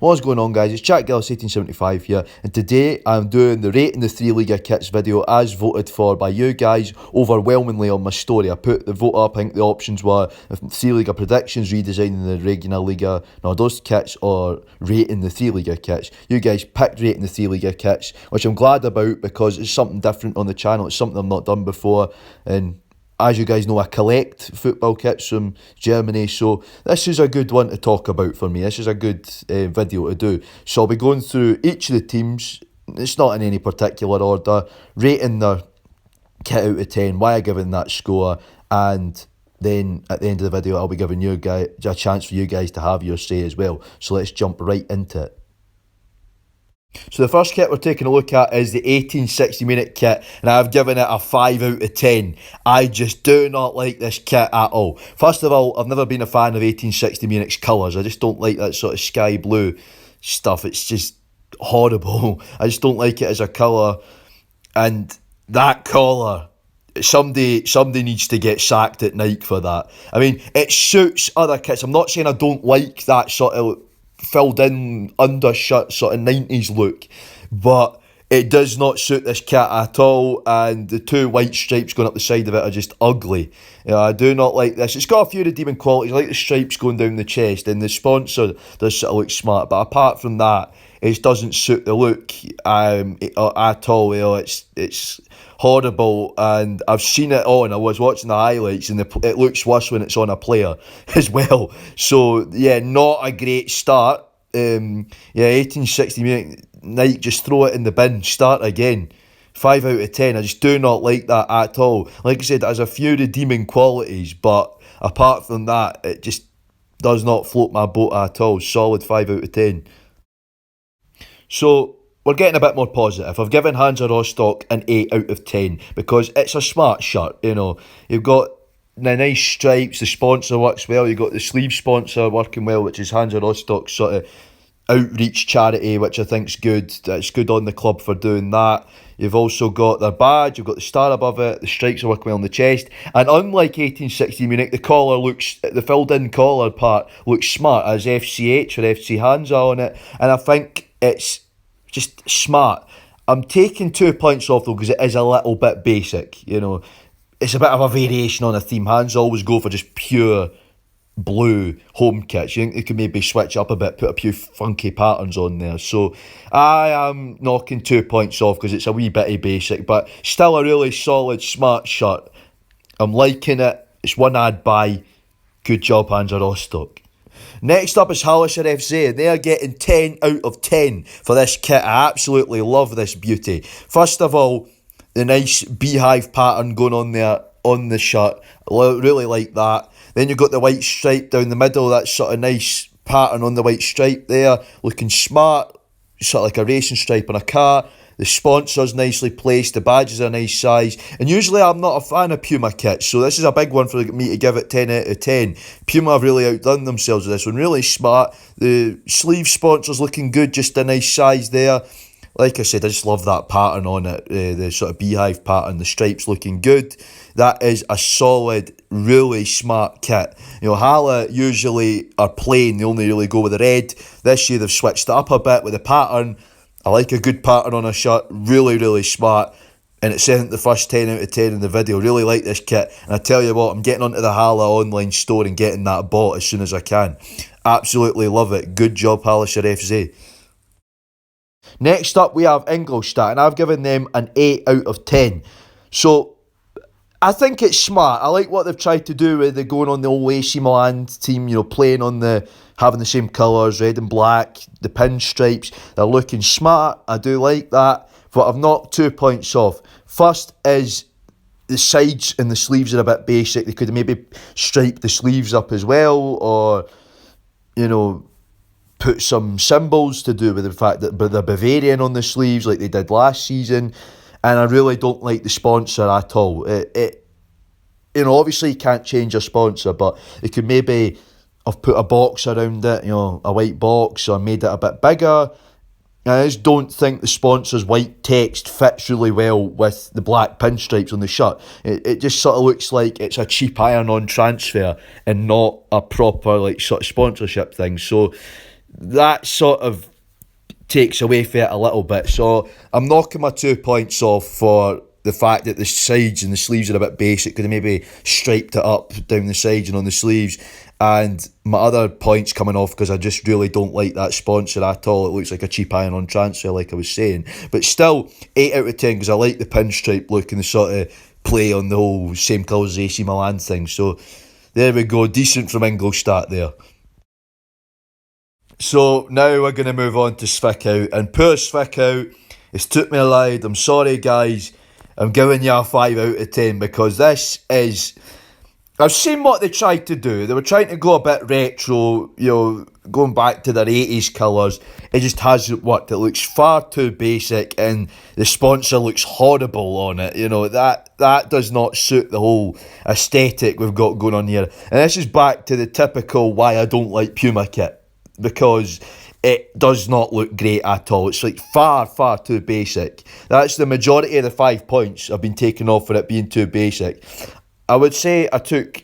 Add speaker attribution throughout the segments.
Speaker 1: What's going on, guys? It's Jack Gillis 1875 here, and today I'm doing the rating the three Liga kits video as voted for by you guys overwhelmingly on my story. I put the vote up. I think the options were three Liga predictions, redesigning the regular Liga, those kits, or rating the three Liga kits. You guys picked rating the three Liga kits, which I'm glad about because it's something different on the channel. It's something I've not done before, and as you guys know, I collect football kits from Germany, so this is a good one to talk about for me. This is a good video to do. So I'll be going through each of the teams. It's not in any particular order, rating their kit out of 10, why I given that score, and then at the end of the video I'll be giving you guys a chance for you guys to have your say as well. So let's jump right into it. So the first kit we're taking a look at is the 1860 Munich kit, and I've given it a 5 out of 10. I just do not like this kit at all. First of all, I've never been a fan of 1860 Munich's colours. I just don't like that sort of sky blue stuff. It's just horrible. I just don't like it as a colour. And that collar, somebody needs to get sacked at Nike for that. I mean, it suits other kits. I'm not saying I don't like that sort of filled in undershirt sort of 90s look, but it does not suit this kit at all, and the two white stripes going up the side of it are just ugly. I do not like this. It's got a few redeeming qualities. I like the stripes going down the chest, and the sponsor does sort of look smart, but apart from that, it doesn't suit the look at all. It's horrible, and I've seen it on. I was watching the highlights, and it looks worse when it's on a player as well. So yeah, not a great start. 1860 Munich, Nike, just throw it in the bin, start again. 5 out of 10. I just do not like that at all. Like I said, it has a few redeeming qualities, but apart from that, it just does not float my boat at all. Solid 5 out of 10. So we're getting a bit more positive. I've given Hansa Rostock an 8 out of 10 because it's a smart shirt. You've got the nice stripes, the sponsor works well, you've got the sleeve sponsor working well, which is Hansa Rostock's sort of outreach charity, which I think's good. It's good on the club for doing that. You've also got their badge, you've got the star above it, the stripes are working well on the chest, and unlike 1860 Munich, the filled in collar part looks smart, as FCH or FC Hansa on it, and I think it's just smart. I'm taking 2 points off though because it is a little bit basic. It's a bit of a variation on a theme. Hansa always go for just pure blue home kits. You think they could maybe switch up a bit, put a few funky patterns on there. So I am knocking 2 points off because it's a wee bitty basic, but still a really solid, smart shirt. I'm liking it. It's one I'd buy. Good job, Hansa Rostock. Next up is Hallischer FC, and they are getting 10 out of 10 for this kit. I absolutely love this beauty. First of all, the nice beehive pattern going on there on the shirt. I really like that. Then you've got the white stripe down the middle, that sort of nice pattern on the white stripe there, looking smart, sort of like a racing stripe on a car. The sponsor's nicely placed, the badges are a nice size, and usually I'm not a fan of Puma kits, so this is a big one for me to give it 10 out of 10. Puma have really outdone themselves with this one, really smart. The sleeve sponsor's looking good, just a nice size there. Like I said, I just love that pattern on it, the sort of beehive pattern, the stripes looking good. That is a solid, really smart kit. Halle usually are plain, they only really go with the red. This year they've switched it up a bit with the pattern. I like a good pattern on a shirt, really, really smart. And it's saying the first 10 out of 10 in the video. Really like this kit. And I tell you what, I'm getting onto the Halle online store and getting that bought as soon as I can. Absolutely love it. Good job, Hallischer FC. Next up, we have Ingolstadt, and I've given them an 8 out of 10. So I think it's smart. I like what they've tried to do with the going on the old AC Milan team, playing on having the same colours, red and black, the pinstripes. They're looking smart. I do like that. But I've knocked 2 points off. First is the sides and the sleeves are a bit basic. They could have maybe striped the sleeves up as well, or, put some symbols to do with the fact that they're Bavarian on the sleeves like they did last season. And I really don't like the sponsor at all. Obviously you can't change a sponsor, but they could maybe have put a box around it, a white box, or made it a bit bigger. I just don't think the sponsor's white text fits really well with the black pinstripes on the shirt. It just sort of looks like it's a cheap iron-on transfer and not a proper sort of sponsorship thing. So that sort of takes away from it a little bit. So I'm knocking my 2 points off for the fact that the sides and the sleeves are a bit basic, because maybe striped it up down the sides and on the sleeves. And my other points coming off because I just really don't like that sponsor at all. It looks like a cheap iron-on transfer, like I was saying. But still, 8 out of 10, because I like the pinstripe look and the sort of play on the whole same colours as AC Milan thing. So there we go, decent from Ingolstadt there. So now we're going to move on to Zwickau. And poor Zwickau, it's took me a ride. I'm sorry, guys. I'm giving you a 5 out of 10 because this is... I've seen what they tried to do. They were trying to go a bit retro, going back to their 80s colours. It just hasn't worked. It looks far too basic and the sponsor looks horrible on it. That does not suit the whole aesthetic we've got going on here. And this is back to the typical why I don't like Puma kit, because it does not look great at all. It's like far too basic. That's the majority of the 5 points I've been taken off for it being too basic. I would say I took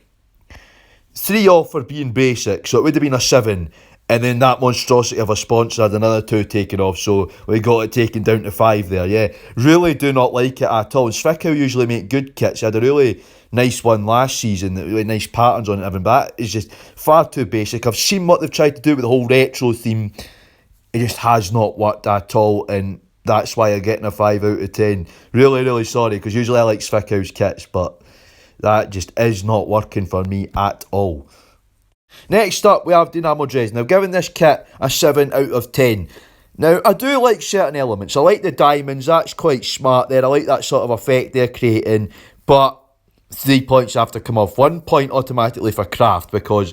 Speaker 1: 3 off for being basic, so it would have been a 7, and then that monstrosity of a sponsor had another 2 taken off, so we got it taken down to 5 there. Yeah, really do not like it at all. And Zwickau usually make good kits. I had a really nice one last season, really nice patterns on it, but that is just far too basic. I've seen what they've tried to do with the whole retro theme. It just has not worked at all, and that's why I'm getting a 5 out of 10. Really sorry, because usually I like Zwickau's kits, but that just is not working for me at all. Next up, we have Dynamo Dresden. Now, giving this kit a 7 out of 10. Now, I do like certain elements. I like the diamonds. That's quite smart there. I like that sort of effect they're creating. But 3 points have to come off. 1 point automatically for Kraft, because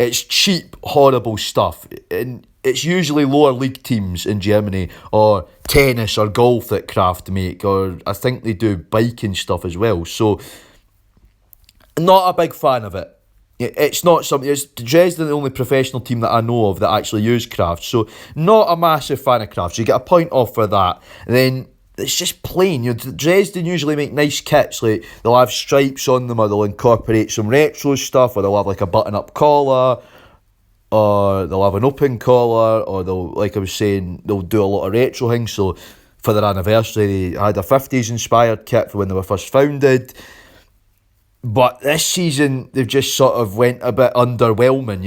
Speaker 1: it's cheap, horrible stuff. And it's usually lower league teams in Germany, or tennis or golf that Kraft make. Or I think they do biking stuff as well. So... not a big fan of it. It's not something... It's Dresden, the only professional team that I know of that actually use Kraft. So, not a massive fan of Kraft. So, you get a point off for that. And then, it's just plain. Dresden usually make nice kits. Like, they'll have stripes on them, or they'll incorporate some retro stuff, or they'll have like a button-up collar, or they'll have an open collar, or they'll, like I was saying, they'll do a lot of retro things. So, for their anniversary, they had a 50s inspired kit for when they were first founded. But this season, they've just sort of went a bit underwhelming,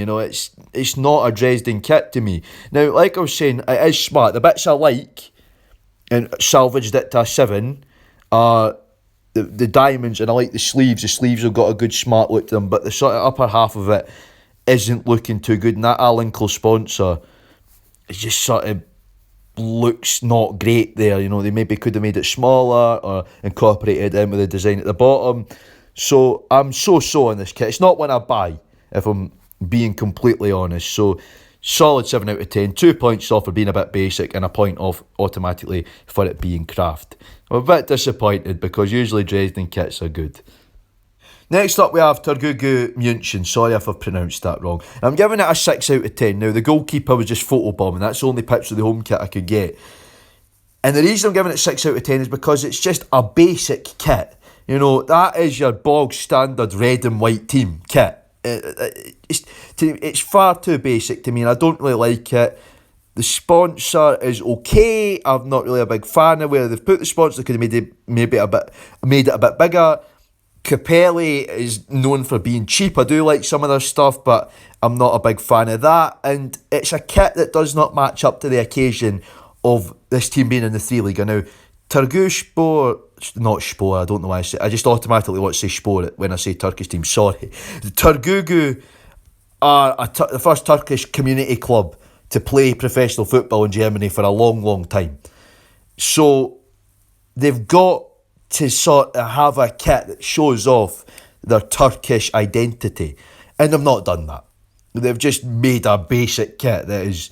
Speaker 1: It's not a Dresden kit to me. Now, like I was saying, it is smart. The bits I like, and salvaged it to a 7, are the diamonds, and I like the sleeves. The sleeves have got a good smart look to them, but the sort of upper half of it isn't looking too good. And that Alinco sponsor, it just sort of looks not great there. They maybe could have made it smaller or incorporated in with the design at the bottom. So I'm so on this kit. It's not one I buy, if I'm being completely honest. So solid 7 out of 10. 2 points off for being a bit basic, and a point off automatically for it being Kraft. I'm a bit disappointed, because usually Dresden kits are good. Next up, we have Turgugu München. Sorry if I've pronounced that wrong. I'm giving it a 6 out of 10. Now, the goalkeeper was just photobombing. That's the only picture of the home kit I could get. And the reason I'm giving it 6 out of 10 is because it's just a basic kit. That is your bog standard red and white team kit. It's far too basic to me, and I don't really like it. The sponsor is okay. I'm not really a big fan of where they've put the sponsor. They could have made it a bit bigger. Capelli is known for being cheap. I do like some of their stuff, but I'm not a big fan of that. And it's a kit that does not match up to the occasion of this team being in the 3 League. Now, not Spor, I don't know why I just automatically want to say Spor when I say Turkish team, sorry. The Turgugu are the first Turkish community club to play professional football in Germany for a long time. So they've got to sort of have a kit that shows off their Turkish identity, and they've not done that. They've just made a basic kit that is,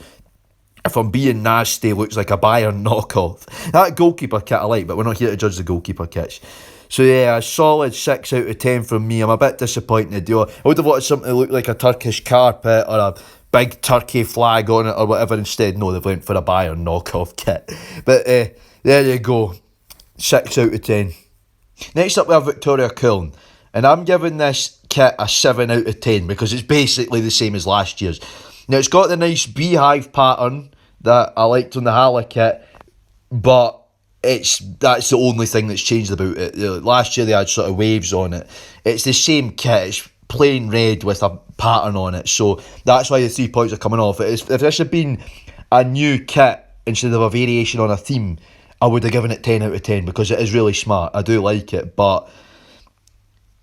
Speaker 1: if I'm being nasty, looks like a Bayern knockoff. That goalkeeper kit I like, but we're not here to judge the goalkeeper kits. So yeah, a solid 6 out of 10 from me. I'm a bit disappointed. I would have wanted something to look like a Turkish carpet or a big Turkey flag on it or whatever. Instead, no, they've went for a Bayern knockoff kit. But there you go, 6 out of 10. Next up, we have Victoria Köln. And I'm giving this kit a 7 out of 10 because it's basically the same as last year's. Now it's got the nice beehive pattern that I liked on the Hala kit, but that's the only thing that's changed about it. Last year they had sort of waves on it. It's the same kit. It's plain red with a pattern on it. So that's why the 3 points are coming off. If this had been a new kit instead of a variation on a theme, I would have given it 10 out of 10 because it is really smart. I do like it, but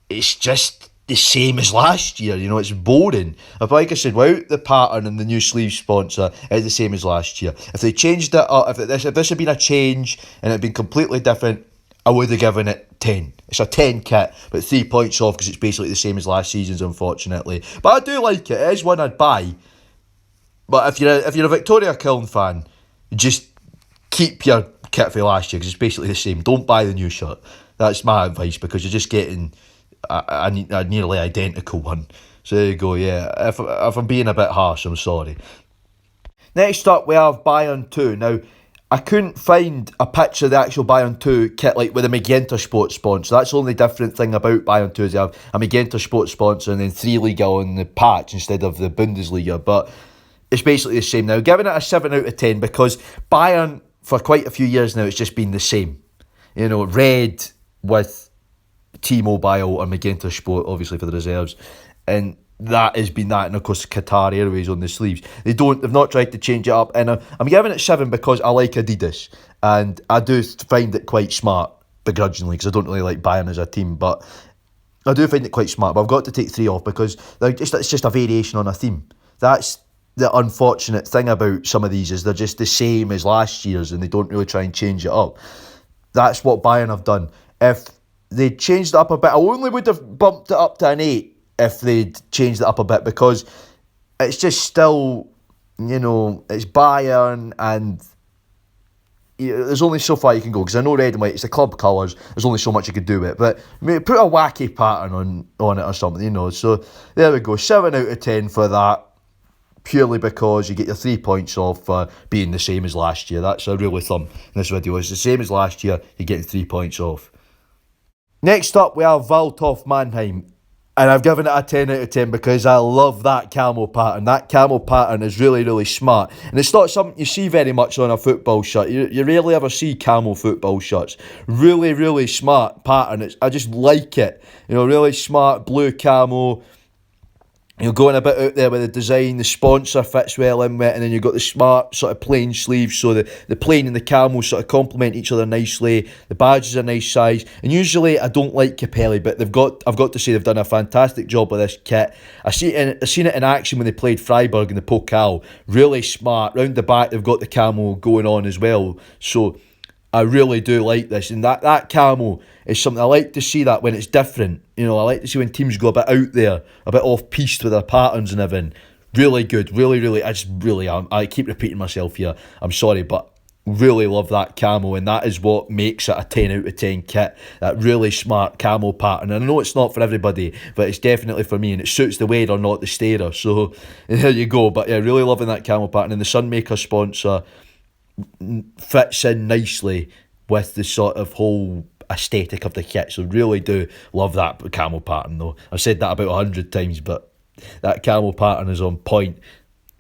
Speaker 1: it's just the same as last year. It's boring. Like I said, without the pattern and the new sleeve sponsor, it's the same as last year. If they changed it up, if this had been a change and it had been completely different, I would have given it 10. It's a 10 kit, but 3 points off because it's basically the same as last season's, unfortunately. But I do like it. It is one I'd buy. But if you're a Victoria Kiln fan, just keep your kit for last year because it's basically the same. Don't buy the new shirt. That's my advice because you're just getting a nearly identical one. So there you go, yeah. If I'm being a bit harsh, I'm sorry. Next up, we have Bayern 2. Now, I couldn't find a picture of the actual Bayern 2 kit like with a Magenta Sport sponsor. That's the only different thing about Bayern 2 is they have a Magenta Sport sponsor and then 3 Liga on the patch instead of the Bundesliga. But it's basically the same now. Giving it a 7 out of 10 because Bayern, for quite a few years now, it's just been the same. Red with T-Mobile or Magenta Sport, obviously for the reserves, and that has been that, and of course Qatar Airways on the sleeves. They've not tried to change it up, and I'm giving it 7 because I like Adidas, and I do find it quite smart, begrudgingly, because I don't really like Bayern as a team, but I do find it quite smart. But I've got to take 3 off because it's just a variation on a theme. That's the unfortunate thing about some of these, is they're just the same as last year's, and they don't really try and change it up. That's what Bayern have done. If they changed it up a bit, I only would have bumped it up to an 8 if they'd changed it up a bit, because it's just still, it's Bayern, and there's only so far you can go, because I know red and white, it's the club colours, there's only so much you could do with it, but put a wacky pattern on it or something, so there we go, 7 out of 10 for that, purely because you get your 3 points off for being the same as last year. That's a rule of thumb in this video, it's the same as last year, you're getting 3 points off. Next up, we have Waldhof Mannheim, and I've given it a 10 out of 10 because I love that camo pattern. That camo pattern is really, really smart, and it's not something you see very much on a football shirt. You rarely ever see camo football shirts. Really, really smart pattern. I just like it. Really smart blue camo. Going a bit out there with the design, the sponsor fits well in with it, and then you've got the smart sort of plain sleeves, so the plain and the camo sort of complement each other nicely. The badges are nice size, and usually I don't like Capelli, but I've got to say they've done a fantastic job with this kit. I've seen it in action when they played Freiburg in the Pokal. Really smart. Round the back they've got the camo going on as well, so I really do like this, and that camo is something I like to see, that when it's different. I like to see when teams go a bit out there, a bit off-piste with their patterns and everything. Really good, really, really, I keep repeating myself here, I'm sorry, but really love that camo, and that is what makes it a 10 out of 10 kit, that really smart camo pattern. And I know it's not for everybody, but it's definitely for me, and it suits the wearer, not the starer, so there you go. But yeah, really loving that camo pattern, and the Sunmaker sponsor fits in nicely with the sort of whole aesthetic of the kit, so really do love that camo pattern though. I've said that about 100 times, but that camo pattern is on point.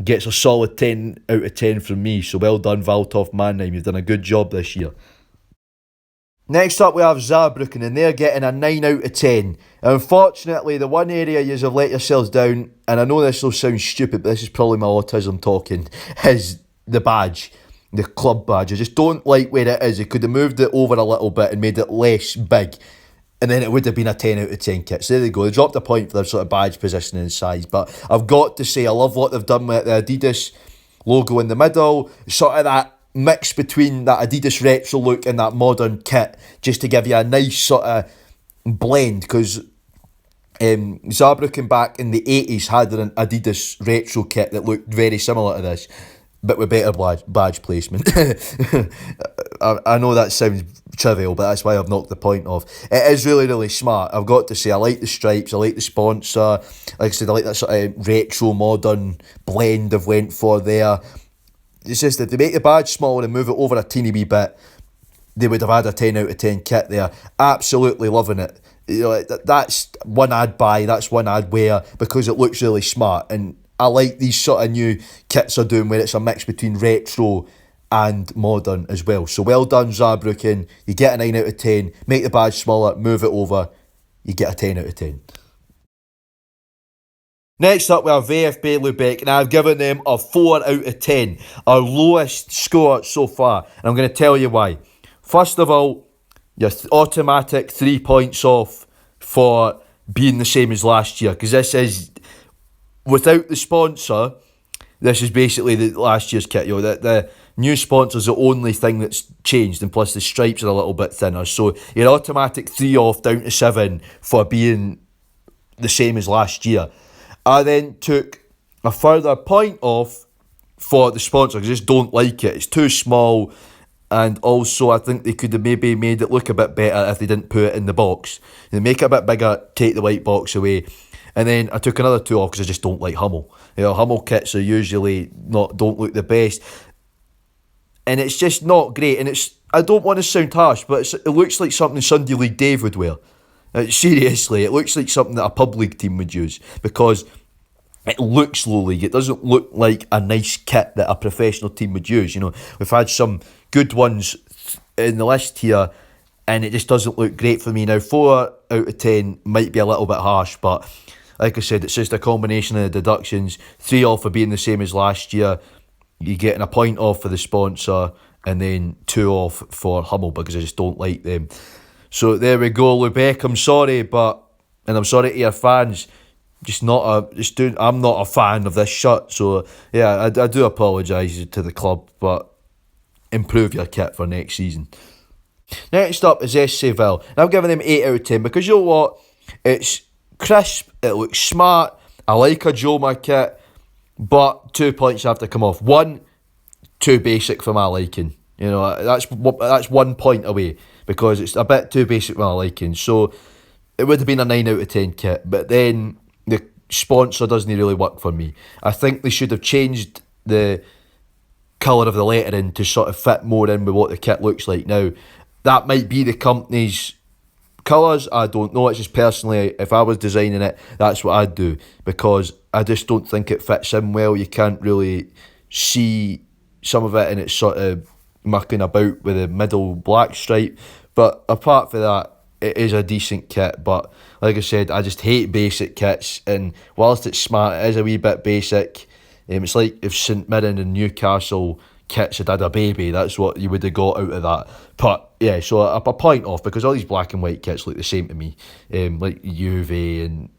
Speaker 1: Gets a solid 10 out of 10 from me, so well done Waldhof Mannheim, you've done a good job this year. Next up we have Saarbrücken, and they're getting a 9 out of 10. Unfortunately, the one area you have let yourselves down, and I know this will sound stupid, but this is probably my autism talking, is the badge. The club badge. I just don't like where it is. It could have moved it over a little bit and made it less big, and then it would have been a 10 out of 10 kit. So there they go. They dropped a point for their sort of badge positioning and size. But I've got to say, I love what they've done with the Adidas logo in the middle. Sort of that mix between that Adidas retro look and that modern kit, just to give you a nice sort of blend. Because Saarbrücken back in the 80s had an Adidas retro kit that looked very similar to this, but with better badge placement. I know that sounds trivial, but that's why I've knocked the point off. It is really, really smart. I've got to say, I like the stripes, I like the sponsor. Like I said, I like that sort of retro, modern blend they've went for there. It's just that they make the badge smaller and move it over a teeny wee bit, they would have had a 10 out of 10 kit there. Absolutely loving it. That's one I'd buy, that's one I'd wear, because it looks really smart. And I like these sort of new kits are doing where it's a mix between retro and modern as well. So well done, Saarbrücken. You get a 9 out of 10. Make the badge smaller, move it over. You get a 10 out of 10. Next up, we have VfB Lübeck, and I've given them a 4 out of 10. Our lowest score so far. And I'm going to tell you why. First of all, your automatic 3 points off for being the same as last year. Because this is, without the sponsor, this is basically the last year's kit. The new sponsor's the only thing that's changed, and plus the stripes are a little bit thinner. So your automatic 3 off down to 7 for being the same as last year. I then took a further point off for the sponsor because I just don't like it. It's too small, and also I think they could have maybe made it look a bit better if they didn't put it in the box. They make it a bit bigger, take the white box away. And then I took another 2 off because I just don't like Hummel. Hummel kits are usually don't look the best. And it's just not great. And I don't want to sound harsh, but it looks like something Sunday League Dave would wear. Seriously, it looks like something that a pub league team would use because it looks low league. It doesn't look like a nice kit that a professional team would use. We've had some good ones in the list here, and it just doesn't look great for me. Now, 4 out of 10 might be a little bit harsh, but like I said, it's just a combination of the deductions. 3 off for being the same as last year. You're getting a point off for the sponsor, and then 2 off for Hummel because I just don't like them. So there we go, Lübeck. I'm sorry, and I'm sorry to your fans. I'm not a fan of this shirt. So yeah, I do apologise to the club, but improve your kit for next season. Next up is SC Ville. And I'm giving them 8 out of 10 because you know what? It's crisp, it looks smart. I like a Joma kit, but 2 points have to come off. 1, too basic for my liking. That's 1 point away because it's a bit too basic for my liking. So it would have been a 9 out of 10 kit, but then the sponsor doesn't really work for me. I think they should have changed the colour of the lettering to sort of fit more in with what the kit looks like now. That might be the company's colours, I don't know. It's just personally, if I was designing it, that's what I'd do because I just don't think it fits in well. You can't really see some of it and it's sort of mucking about with the middle black stripe. But apart from that, it is a decent kit. But like I said, I just hate basic kits, and whilst it's smart, it is a wee bit basic. It's like if St Mirren and Newcastle kits had a baby, that's what you would have got out of that. But yeah, so a point off because all these black and white kits look the same to me, like Juve, and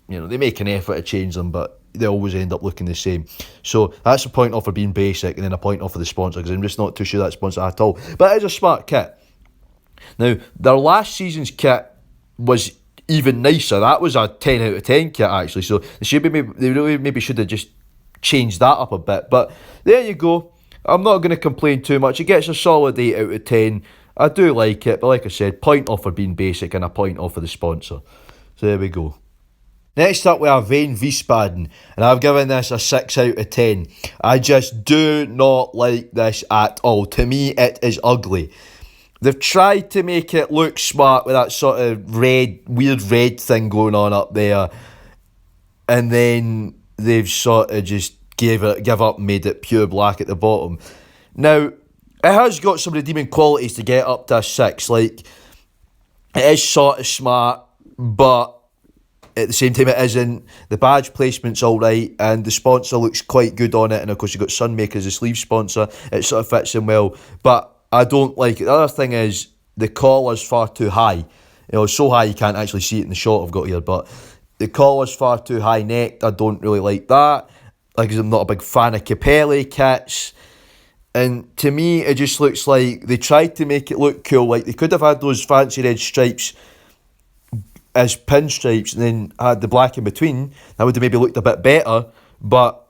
Speaker 1: they make an effort to change them, but they always end up looking the same. So that's a point off for being basic, and then a point off for the sponsor because I'm just not too sure that sponsor at all. But it is a smart kit. Now, their last season's kit was even nicer. That was a 10 out of 10 kit actually. So they really maybe should have just changed that up a bit. But there you go. I'm not going to complain too much. It gets a solid 8 out of 10. I do like it, but like I said, point off for being basic and a point off for the sponsor. So there we go. Next up we have Veen Wiesbaden, and I've given this a 6 out of 10. I just do not like this at all. To me, it is ugly. They've tried to make it look smart with that sort of weird red thing going on up there, and then they've sort of just give up and made it pure black at the bottom. Now, it has got some redeeming qualities to get up to a 6. Like, it is sort of smart, but at the same time it isn't. The badge placement's alright, and the sponsor looks quite good on it, and of course you've got Sunmaker as a sleeve sponsor. It sort of fits in well, but I don't like it. The other thing is the collar's far too high. So high you can't actually see it in the shot I've got here, but the collar's far too high necked. I don't really like that. Like, I'm not a big fan of Capelli kits. And to me, it just looks like they tried to make it look cool. Like, they could have had those fancy red stripes as pinstripes and then had the black in between. That would have maybe looked a bit better. But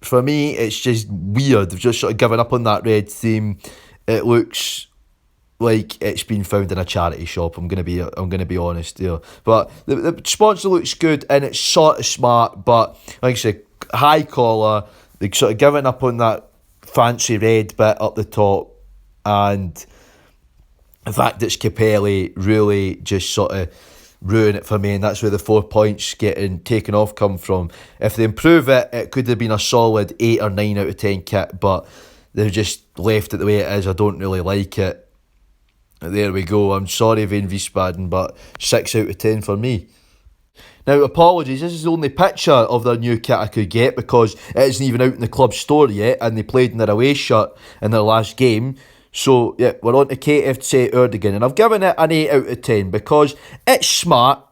Speaker 1: for me, it's just weird. They've just sort of given up on that red theme. It looks like it's been found in a charity shop. I'm gonna be honest here. But the sponsor looks good and it's sort of smart. But like I said, high collar. They sort of given up on that fancy red bit up the top, and the fact that it's Capelli really just sort of ruin it for me, and that's where the 4 points getting taken off come from. If they improve it, it could have been a solid 8 or 9 out of 10 kit, but they've just left it the way it is. I don't really like it. There we go. I'm sorry, Vane Wiesbaden, but 6 out of 10 for me. Now, apologies, this is the only picture of their new kit I could get because it isn't even out in the club store yet, and they played in their away shirt in their last game. So, yeah, we're on to KFC Erdogan, and I've given it an 8 out of 10 because it's smart.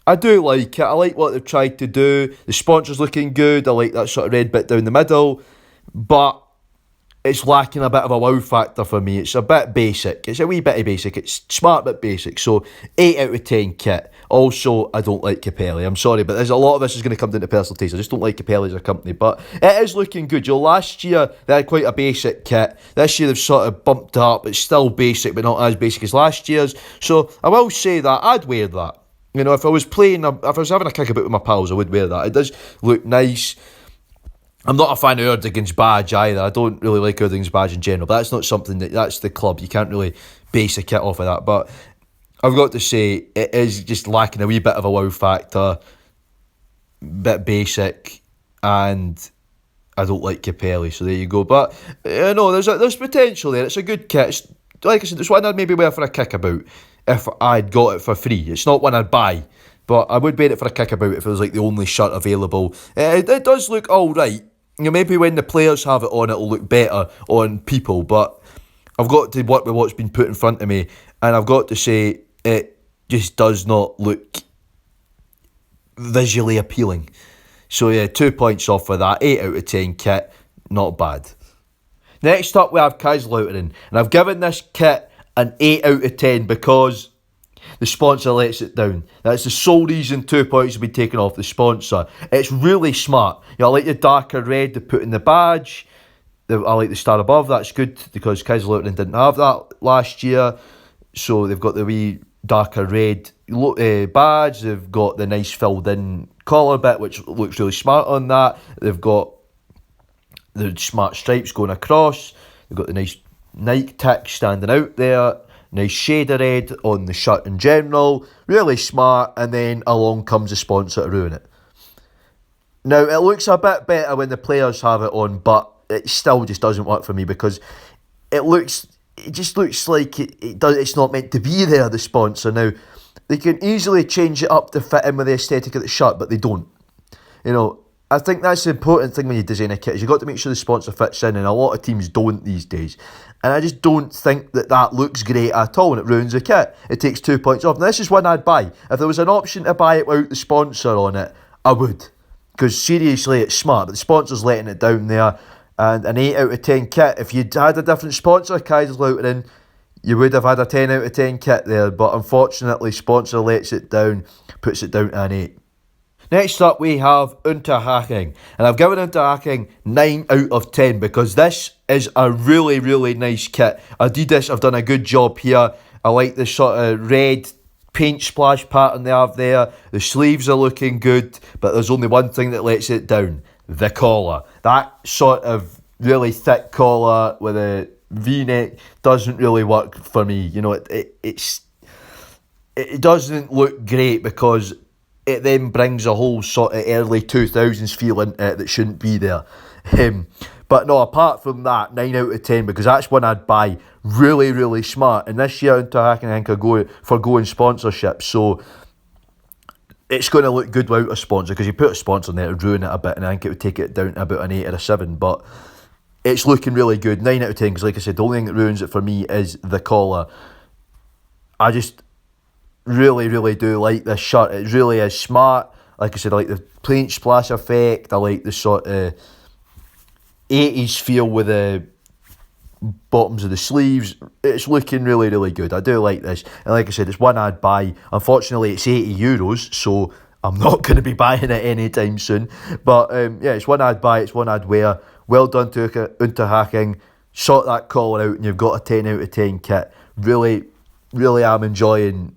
Speaker 1: I do like it. I like what they've tried to do. The sponsor's looking good. I like that sort of red bit down the middle. But it's lacking a bit of a wow factor for me. It's a bit basic. It's a wee bit of basic. It's smart but basic. So 8 out of 10 kit. Also, I don't like Capelli. I'm sorry, but there's a lot of this is going to come down to personal taste. I just don't like Capelli as a company. But it is looking good. Last year they had quite a basic kit. This year they've sort of bumped up. It's still basic, but not as basic as last year's. So I will say that I'd wear that. If I was playing, if I was having a kick about with my pals, I would wear that. It does look nice. I'm not a fan of Erdogan's badge either. I don't really like Erdogan's badge in general. But that's not something that's the club. You can't really base a kit off of that. But I've got to say, it is just lacking a wee bit of a wow factor. Bit basic. And I don't like Capelli. So there you go. But, there's potential there. It's a good kit. It's, like I said, it's one I'd maybe wear for a kick about if I'd got it for free. It's not one I'd buy. But I would wear it for a kick about if it was like the only shirt available. It does look alright. Maybe when the players have it on, it'll look better on people, but I've got to work with what's been put in front of me, and I've got to say, it just does not look visually appealing. So yeah, 2 points off for that. 8 out of 10 kit, not bad. Next up we have Kaiserslautern, and I've given this kit an 8 out of 10 because the sponsor lets it down. That's the sole reason 2 points have been taken off the sponsor. It's really smart. I like the darker red they put in the badge. I like the star above. That's good because Kaiserslautern didn't have that last year. So they've got the wee darker red badge. They've got the nice filled in collar bit, which looks really smart on that. They've got the smart stripes going across. They've got the nice Nike tick standing out there. Nice shade of red on the shirt in general. Really smart. And then along comes the sponsor to ruin it. Now, it looks a bit better when the players have it on, but it still just doesn't work for me because it just looks like it's not meant to be there, the sponsor. Now, they can easily change it up to fit in with the aesthetic of the shirt, but they don't. I think that's the important thing when you design a kit, is you've got to make sure the sponsor fits in, and a lot of teams don't these days. And I just don't think that looks great at all, and it ruins the kit. It takes 2 points off. Now, this is one I'd buy. If there was an option to buy it without the sponsor on it, I would. Because seriously, it's smart, but the sponsor's letting it down there. And an 8 out of 10 kit, if you'd had a different sponsor, Kaiserslautern, you would have had a 10 out of 10 kit there. But unfortunately, sponsor lets it down, puts it down to an 8. Next up, we have Unterhaching. And I've given Unterhaching 9 out of 10 because this is a really, really nice kit. Adidas have done a good job here. I like the sort of red paint splash pattern they have there. The sleeves are looking good, but there's only one thing that lets it down. The collar. That sort of really thick collar with a V-neck doesn't really work for me. It doesn't look great because it then brings a whole sort of early 2000s feel into it that shouldn't be there. But no, apart from that, 9 out of 10 because that's one I'd buy. Really, really smart. And this year, Unterhaching, I think, are forgoing sponsorship. So it's going to look good without a sponsor because you put a sponsor in there, it would ruin it a bit, and I think it would take it down to about an 8 or a 7. But it's looking really good. 9 out of 10 because, like I said, the only thing that ruins it for me is the collar. I just really, really do like this shirt. It really is smart. Like I said, I like the paint splash effect. I like the sort of 80s feel with the bottoms of the sleeves. It's looking really, really good. I do like this. And like I said, it's one I'd buy. Unfortunately, it's €80, so I'm not going to be buying it anytime soon. But it's one I'd buy. It's one I'd wear. Well done to Unterhaching. Sort that collar out and you've got a 10 out of 10 kit. Really, really am enjoying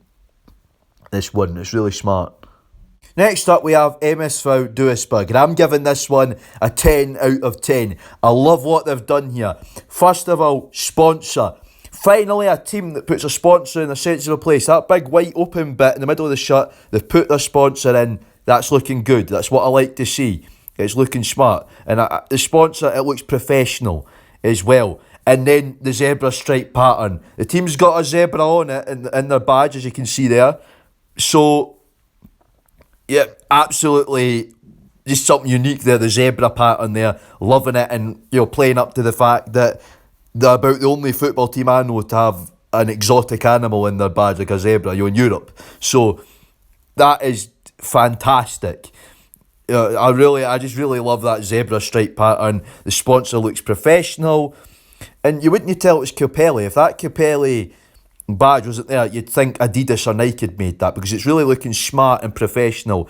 Speaker 1: this one. It's really smart. Next up, we have MSV Duisburg, and I'm giving this one a 10 out of 10. I love what they've done here. First of all, sponsor. Finally, a team that puts a sponsor in a sensible place. That big white open bit in the middle of the shirt, they've put their sponsor in. That's looking good. That's what I like to see. It's looking smart. And the sponsor, it looks professional as well. And then the zebra stripe pattern. The team's got a zebra on it in their badge, as you can see there. So, yeah, absolutely just something unique there. The zebra pattern there. Loving it, and playing up to the fact that they're about the only football team I know to have an exotic animal in their badge, like a zebra, in Europe. So, that is fantastic. I just really love that zebra stripe pattern. The sponsor looks professional. And you wouldn't tell it was Capelli. If that Capelli badge wasn't there, you'd think Adidas or Nike had made that, because it's really looking smart and professional.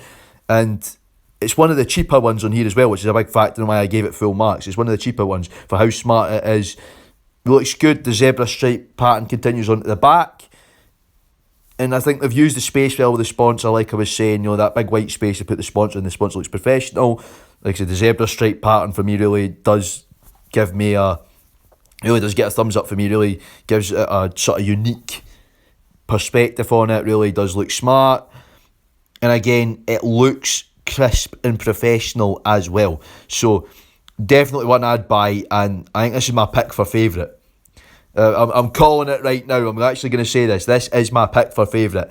Speaker 1: And it's one of the cheaper ones on here as well, which is a big factor in why I gave it full marks. It's one of the cheaper ones for how smart it is. It looks good. The zebra stripe pattern continues onto the back. And I think they've used the space well with the sponsor, like I was saying, that big white space to put the sponsor in. The sponsor looks professional. Like I said, the zebra stripe pattern for me really does give me really does get a thumbs up for me. Really gives it a sort of unique perspective on it. Really does look smart. And again, it looks crisp and professional as well. So definitely one I'd buy, and I think this is my pick for favourite. I'm calling it right now. I'm actually going to say this. This is my pick for favourite.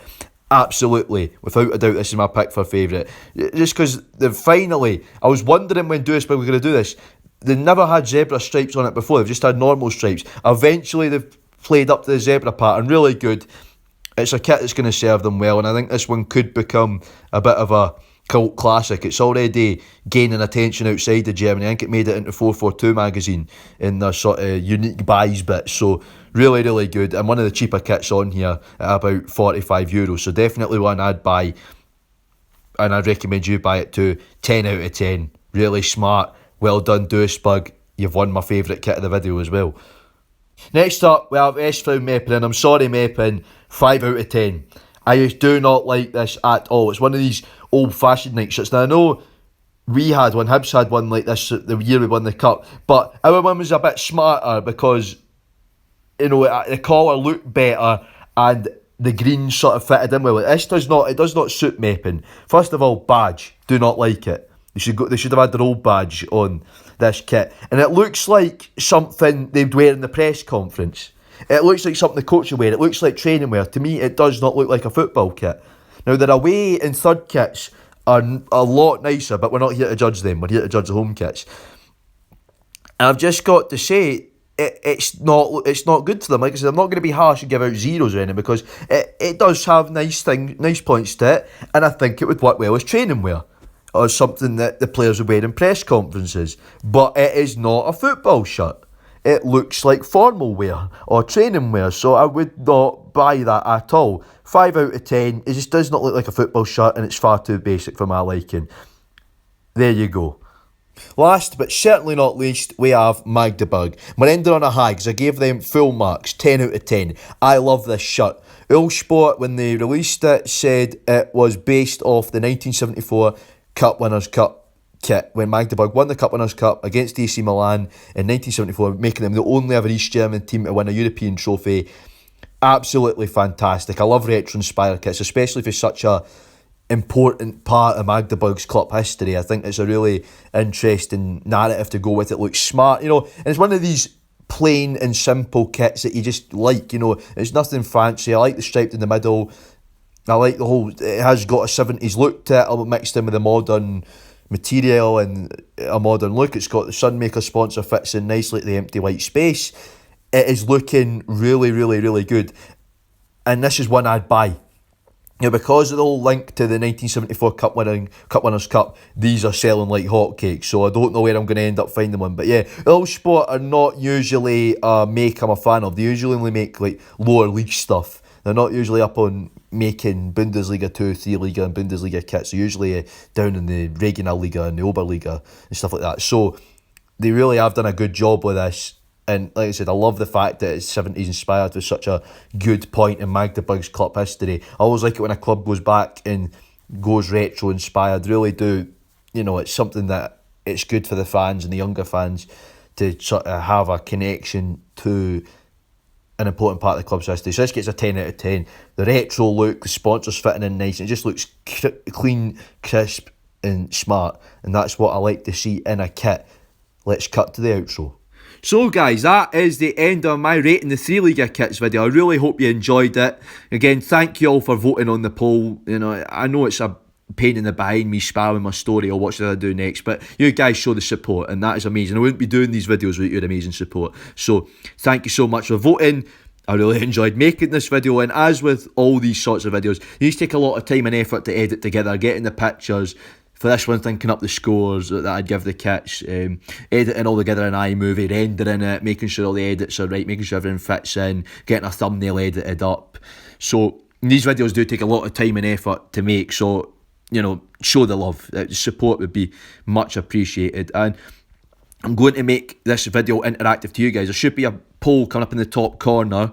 Speaker 1: Absolutely, without a doubt, this is my pick for favourite. Just because finally, I was wondering when Duisburg were going to do this. They never had zebra stripes on it before. They've just had normal stripes. Eventually, they've played up to the zebra pattern. Really good. It's a kit that's going to serve them well, and I think this one could become a bit of a cult classic. It's already gaining attention outside of Germany. I think it made it into 442 magazine in their sort of unique buys bit. So really, really good. And one of the cheaper kits on here at about €45. So definitely one I'd buy, and I'd recommend you buy it too. 10 out of 10. Really smart. Well done, Duisburg. You've won my favourite kit of the video as well. Next up, we have SV Meppen, and I'm sorry, Meppen, 5 out of 10. I do not like this at all. It's one of these old-fashioned night shirts. Now, I know we had one, Hibs had one like this the year we won the cup, but our one was a bit smarter because, the collar looked better and the green sort of fitted in well. This does not suit Meppen. First of all, badge, do not like it. They should have had their old badge on this kit. And it looks like something they'd wear in the press conference. It looks like something the coach would wear. It looks like training wear. To me, it does not look like a football kit. Now, their away and third kits are a lot nicer, but we're not here to judge them. We're here to judge the home kits. And I've just got to say, it's not good to them. Like I said, I'm not going to be harsh and give out zeros or anything, because it does have nice points to it, and I think it would work well as training wear, or something that the players would wear in press conferences. But it is not a football shirt. It looks like formal wear or training wear, so I would not buy that at all. 5 out of 10. It just does not look like a football shirt, and it's far too basic for my liking. There you go. Last but certainly not least, we have Magdeburg. We're ending on a high because I gave them full marks, 10 out of 10. I love this shirt. Uhlsport, when they released it, said it was based off the 1974 Cup Winners' Cup kit, when Magdeburg won the Cup Winners' Cup against AC Milan in 1974, making them the only ever East German team to win a European trophy. Absolutely fantastic. I love retro-inspired kits, especially for such a important part of Magdeburg's club history. I think it's a really interesting narrative to go with. It looks smart, and it's one of these plain and simple kits that you just like, it's nothing fancy. I like the stripe in the middle. I like the whole, it has got a 70s look to it, mixed in with a modern material and a modern look. It's got the Sunmaker sponsor, fits in nicely at the empty white space. It is looking really, really, really good. And this is one I'd buy. Because of the whole link to the 1974 Cup Winners' Cup, these are selling like hotcakes, so I don't know where I'm going to end up finding one. But yeah, Uhlsport are not usually a make I'm a fan of. They usually only make like lower league stuff. They're not usually up on making Bundesliga 2, 3 Liga and Bundesliga kits. They're usually down in the Regionalliga and the Oberliga and stuff like that. So they really have done a good job with this. And like I said, I love the fact that it's 70s inspired with such a good point in Magdeburg's club history. I always like it when a club goes back and goes retro inspired. Really do. It's something that it's good for the fans and the younger fans to sort of have a connection to an important part of the club's history. So this gets a 10 out of 10. The retro look, the sponsors fitting in nice, and it just looks clean, crisp and smart, and that's what I like to see in a kit. Let's cut to the outro. So guys, that is the end of my rating the 3 Liga kits video. I really hope you enjoyed it. Again, thank you all for voting on the poll. You know, I know it's a pain in the behind me spamming my story or what should I do next, but you guys show the support and that is amazing. I wouldn't be doing these videos without your amazing support. So thank you so much for voting. I really enjoyed making this video, and as with all these sorts of videos, you need to take a lot of time and effort to edit together, getting the pictures. For this one, thinking up the scores that I'd give the kits, editing all together in iMovie, rendering it, making sure all the edits are right, making sure everything fits in, getting a thumbnail edited up. So these videos do take a lot of time and effort to make, so, you know, show the love. Support would be much appreciated. And I'm going to make this video interactive to you guys. There should be a poll coming up in the top corner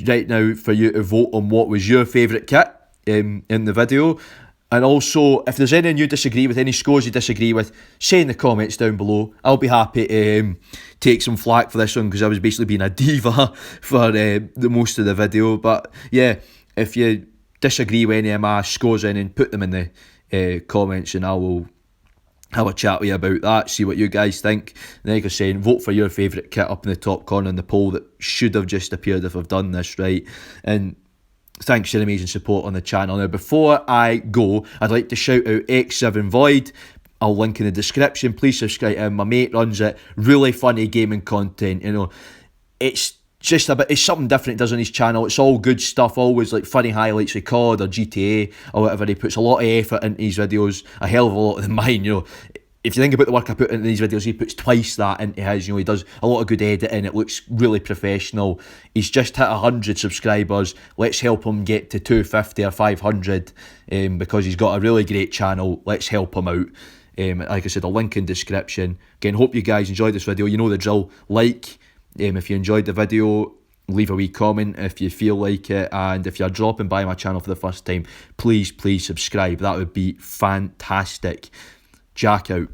Speaker 1: right now for you to vote on what was your favourite kit in the video. And also, if there's anything you disagree with, any scores you disagree with, say in the comments down below. I'll be happy to take some flack for this one, because I was basically being a diva for the most of the video. But yeah, if you disagree with any of my scores and put them in the comments, and I will have a chat with you about that, see what you guys think. And like I was saying, vote for your favourite kit up in the top corner in the poll that should have just appeared if I've done this right. And thanks for your amazing support on the channel. Now, before I go, I'd like to shout out X7 Void. I'll link in the description. Please subscribe to him. My mate runs it. Really funny gaming content. You know, it's just a bit, it's something different he does on his channel. It's all good stuff, always like funny highlights of COD or GTA or whatever. He puts a lot of effort into his videos, a hell of a lot than mine, you know. If you think about the work I put into these videos, he puts twice that into his. You know, he does a lot of good editing. It looks really professional. He's just hit 100 subscribers. Let's help him get to 250 or 500 because he's got a really great channel. Let's help him out. Like I said, a link in description. Again, hope you guys enjoyed this video. You know the drill. Like if you enjoyed the video. Leave a wee comment if you feel like it, and if you're dropping by my channel for the first time, please subscribe. That would be fantastic. Jack out.